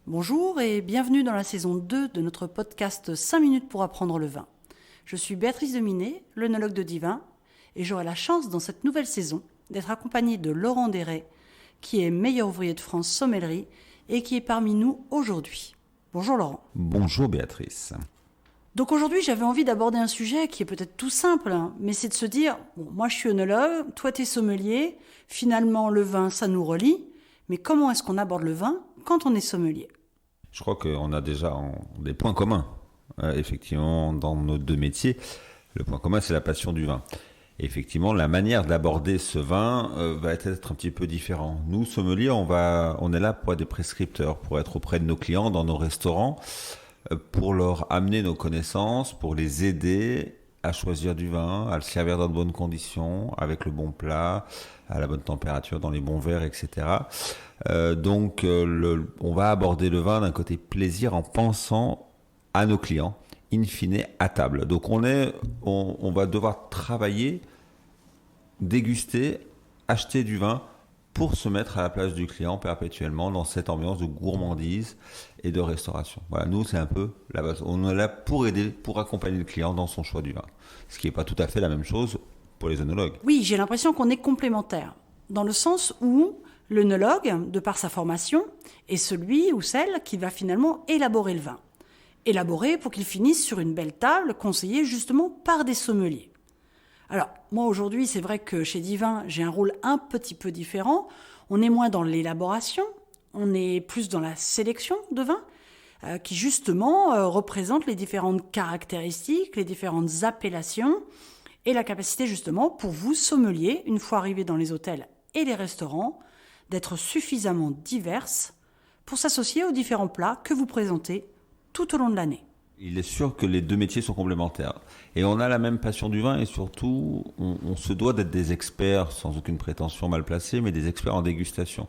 Bonjour et bienvenue dans la saison 2 de notre podcast 5 minutes pour apprendre le vin. Je suis Béatrice Deminet, l'œnologue de Divin, et j'aurai la chance dans cette nouvelle saison d'être accompagnée de Laurent Desrets, qui est meilleur ouvrier de France sommellerie et qui est parmi nous aujourd'hui. Bonjour Laurent. Bonjour Béatrice. Donc aujourd'hui, j'avais envie d'aborder un sujet qui est peut-être tout simple, mais c'est de se dire, moi je suis œnologue, toi t'es sommelier, finalement le vin ça nous relie, mais comment est-ce qu'on aborde le vin quand on est sommelier ? Je crois qu'on a déjà des points communs, effectivement, dans nos deux métiers. Le point commun, c'est la passion du vin. Et effectivement, la manière d'aborder ce vin va être un petit peu différente. Nous, sommeliers, on est là pour être des prescripteurs, pour être auprès de nos clients dans nos restaurants, pour leur amener nos connaissances, pour les aider à choisir du vin, à le servir dans de bonnes conditions, avec le bon plat, à la bonne température, dans les bons verres, etc. On va aborder le vin d'un côté plaisir en pensant à nos clients, in fine à table. Donc on va devoir travailler, déguster, acheter du vin pour se mettre à la place du client perpétuellement dans cette ambiance de gourmandise et de restauration. Voilà, nous c'est un peu la base. On est là pour aider, pour accompagner le client dans son choix du vin. Ce qui n'est pas tout à fait la même chose pour les œnologues. Oui, j'ai l'impression qu'on est complémentaires, dans le sens où l'œnologue, de par sa formation, est celui ou celle qui va finalement élaborer le vin. Élaborer pour qu'il finisse sur une belle table, conseillée justement par des sommeliers. Alors, moi aujourd'hui, c'est vrai que chez Divin, j'ai un rôle un petit peu différent. On est moins dans l'élaboration, on est plus dans la sélection de vins, qui justement représente les différentes caractéristiques, les différentes appellations, et la capacité justement pour vous, sommeliers, une fois arrivés dans les hôtels et les restaurants, d'être suffisamment diverses pour s'associer aux différents plats que vous présentez tout au long de l'année. Il est sûr que les deux métiers sont complémentaires. Et on a la même passion du vin et surtout, on se doit d'être des experts, sans aucune prétention mal placée, mais des experts en dégustation.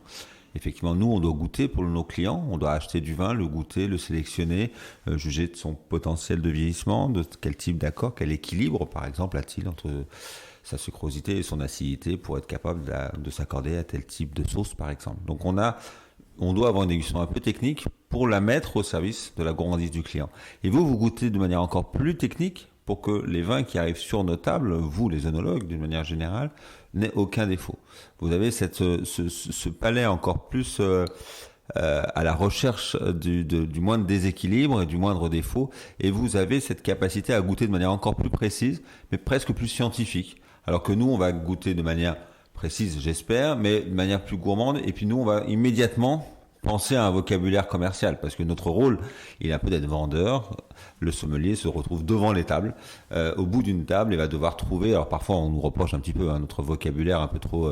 Effectivement, nous, on doit goûter pour nos clients, on doit acheter du vin, le goûter, le sélectionner, juger de son potentiel de vieillissement, de quel type d'accord, quel équilibre, par exemple, a-t-il entre sa sucrosité et son acidité pour être capable de s'accorder à tel type de sauce, par exemple. Donc on doit avoir une dégustation un peu technique pour la mettre au service de la gourmandise du client. Et vous goûtez de manière encore plus technique pour que les vins qui arrivent sur nos tables, vous les œnologues d'une manière générale, n'aient aucun défaut. Vous avez ce palais encore plus à la recherche du moindre déséquilibre et du moindre défaut, et vous avez cette capacité à goûter de manière encore plus précise, mais presque plus scientifique. Alors que nous, on va goûter de manière précise, j'espère, mais de manière plus gourmande, et puis nous, on va immédiatement penser à un vocabulaire commercial, parce que notre rôle, il est un peu d'être vendeur. Le sommelier se retrouve devant les tables, au bout d'une table, et va devoir trouver, alors parfois on nous reproche un petit peu notre vocabulaire un peu trop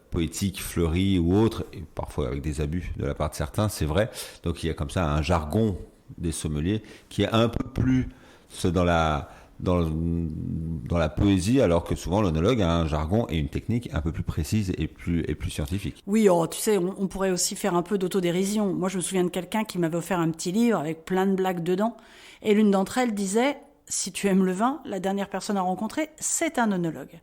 poétique, fleuri ou autre, et parfois avec des abus de la part de certains, c'est vrai. Donc il y a comme ça un jargon des sommeliers qui est un peu plus dans la poésie, alors que souvent l'œnologue a un jargon et une technique un peu plus précise et plus scientifique. Oui, tu sais, on pourrait aussi faire un peu d'autodérision. Moi, je me souviens de quelqu'un qui m'avait offert un petit livre avec plein de blagues dedans, et l'une d'entre elles disait « Si tu aimes le vin, la dernière personne à rencontrer, c'est un œnologue. »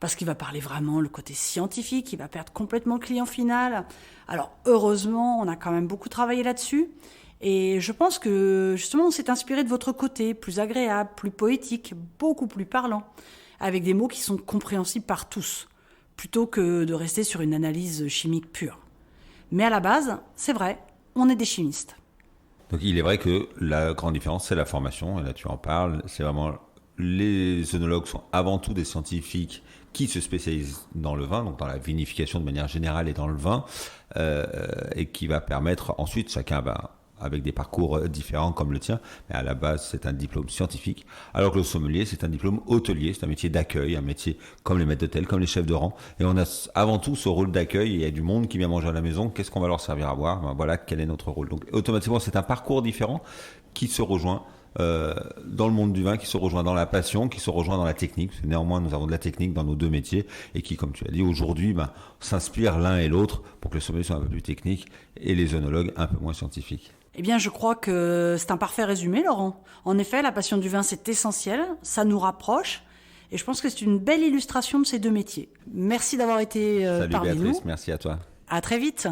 Parce qu'il va parler vraiment le côté scientifique, il va perdre complètement le client final. Alors, heureusement, on a quand même beaucoup travaillé là-dessus. Et je pense que, justement, on s'est inspiré de votre côté, plus agréable, plus poétique, beaucoup plus parlant, avec des mots qui sont compréhensibles par tous, plutôt que de rester sur une analyse chimique pure. Mais à la base, c'est vrai, on est des chimistes. Donc il est vrai que la grande différence, c'est la formation, et là tu en parles, c'est vraiment... Les œnologues sont avant tout des scientifiques qui se spécialisent dans le vin, donc dans la vinification de manière générale et dans le vin, et qui va permettre ensuite, chacun va... avec des parcours différents comme le tien, mais à la base c'est un diplôme scientifique, alors que le sommelier c'est un diplôme hôtelier, c'est un métier d'accueil, un métier comme les maîtres d'hôtel, comme les chefs de rang, et on a avant tout ce rôle d'accueil, et il y a du monde qui vient manger à la maison, qu'est-ce qu'on va leur servir à boire, voilà quel est notre rôle. Donc automatiquement c'est un parcours différent qui se rejoint dans le monde du vin, qui se rejoint dans la passion, qui se rejoint dans la technique. Néanmoins, nous avons de la technique dans nos deux métiers et qui, comme tu as dit, aujourd'hui, s'inspirent l'un et l'autre pour que le sommelier soit un peu plus technique et les œnologues un peu moins scientifiques. Eh bien, je crois que c'est un parfait résumé, Laurent. En effet, la passion du vin, c'est essentiel, ça nous rapproche, et je pense que c'est une belle illustration de ces deux métiers. Merci d'avoir été Salut parmi Béatrice, nous. merci à toi. À très vite.